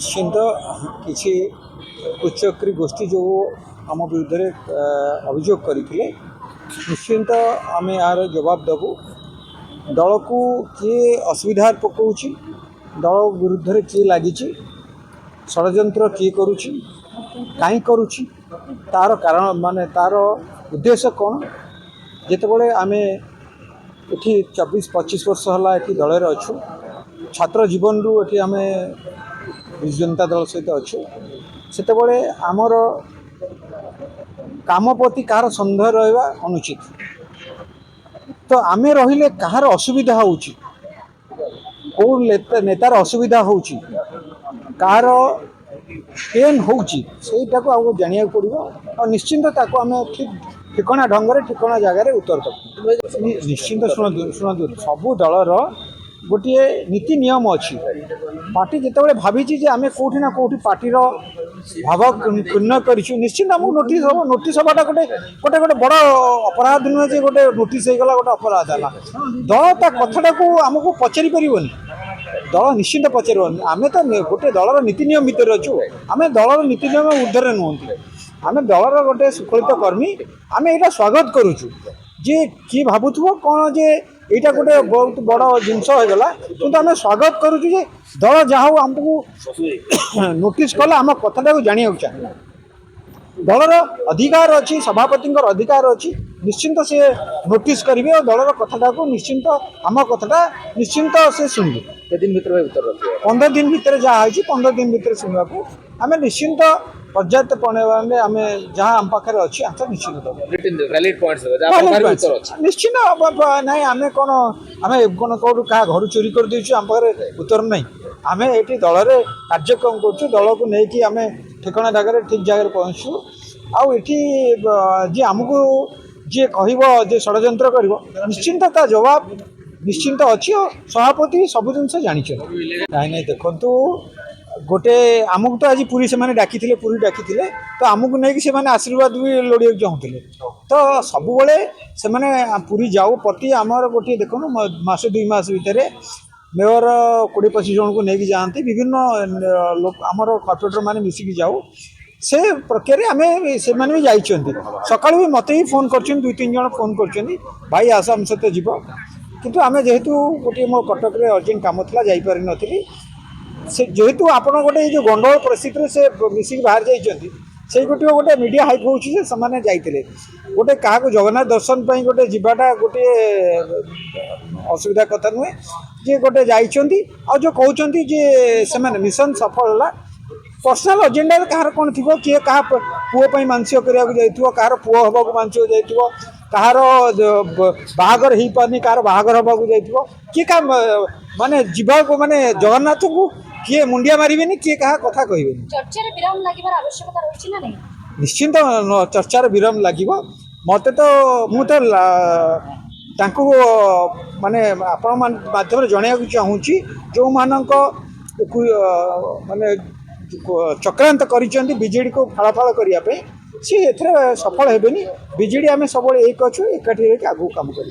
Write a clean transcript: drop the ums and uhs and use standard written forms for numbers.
निश्चिंत किसी उच्चक्री गोष्ठी जो आम विरुद्ध अभियोग करते निश्चिंत आम यार जवाब देवु दल को किए असुविधा पकाउछ दल विरुद्ध किए लगी षड्यंत्र किए करुच्ची कहीं करुच्ची तार कारण माने तार उद्देश्य कौन जितेबाला आम ये 24-25 वर्ष है ये दल अच्छु छात्र जीवन रू ये आम विजु जनता दल सहित अच्छु से आमर काम प्रति कहार सन्देह रहा अनुचित तो आम रहिले कहार असुविधा होउची कौ नेतार असुविधा होउची कहार पेन होउची सेटा को आगो जानिया पड़ो और निश्चिंत ताको आम ठीक ठिकना ढंग से ठिकना जगार उत्तर देव निश्चिंत शुणु सबू दलर गोटे नीति नियम अच्छी पार्टी जिते भावी आम कौटी ना कौटी पार्टी भाव क्षुण्ण कर निश्चिंत आमको नोटिस हवाटा गोटे गोटे गोटे बड़ अपराध नुहे गोटे नोटिस होगा गोटे अपराध है दल ता कथाटा को आमको पचारि पारनि दल निश्चिंत पचार आम तो गोटे दलर नीति नियम भितर अच्छु आम दलर नीति नियम ऊर्धरे नुहति आम दलर गोटे सुखलित कर्मी आम यहाँ स्वागत करुचु जे किए भावुव कौन जे यहाँ गोटे बहुत बड़ जिनस होगा कि आम स्वागत करुचु जे दल जहाँ आमको नोटिस कला आम कथाटा को जाना चाहिए दलर अधिकार अच्छी सभापति अधिकार अच्छी निश्चिंत से नोटिस करेंगे और दलर कथाटा को निश्चिंत आम कथाटा निश्चिंत से शुणवे दिन भीतर उत्तर 15 दिन भितर जहाँ 15 दिन भितर शुणा आम निश्चिंत पर्याप्त परिमाण आम जहाँ आम पाखे अच्छी आम निश्चिंत ना आम कौन आम कौन कौट क्या घर चोरी कर देचु आम पाखे उत्तर ना आम ये दल में कार्यक्रम करुँ दल को लेकिन आम ठिकना जगह ठीक जगह पहुँचु आउे जी आमको जी कह षड्यंत्र कर निश्चिंत ता जवाब निश्चिंत अच्छी और सभापति सब जिन जानी ना देखु गोटे आमको तो आज पूरी से डाकी पूरी डाकी तो आमको नहीं से आशीर्वाद भी लोड़िया चाहूँगे तो सब से पूरी जाऊ प्रति आमर गोटे देखो मास 2 मास भितर मेयर 20-25 जन को लेकिन जाती विभिन्न लोक आमर कॉर्पोरेटर मैंने मिसिकी जाऊ से प्रक्रिया आम से भी जाइंट सका भी मत ही फोन कर 2-3 जन फोन कर भाई आस आम सहित जीव किंतु आम जेहेतु गोटे मो कटक रे अर्जेंट काम था जापारि नी से जेहेतु आप गोटे जो गंडगोल परिस्थिति से मिसिक बाहर जाइए से गोटे मीडिया हाइप होने जाते गोटे क्या जगन्नाथ दर्शन पर गोटे जीवाटा गोटे असुविधा कथा नुहे जे गोटे जाइंट और जो कहते जे से मिशन सफल है पर्सनाल एजेंडा कहार कौन थी किए क्या पुओं मानसिक कराया कहार पुओ हवा मानसिक जाइए कहार बाहागर हो पारनी कहार बाहागर हवा किए क्या माने जीवा को माने जगन्नाथ को किए मुंडिया मारे किए क्या कथा कहे निश्चिंत चर्चार विराम लगे मत तो मुझे माने आपण माध्यम जनवाक चाहूँ जो मानक माने चक्रांत कर बीजेडी को फाड़फाड़ करने सी ए सफल हेबेनी बीजेडी आम सब एक अच्छु एकाठी आगू काम कर।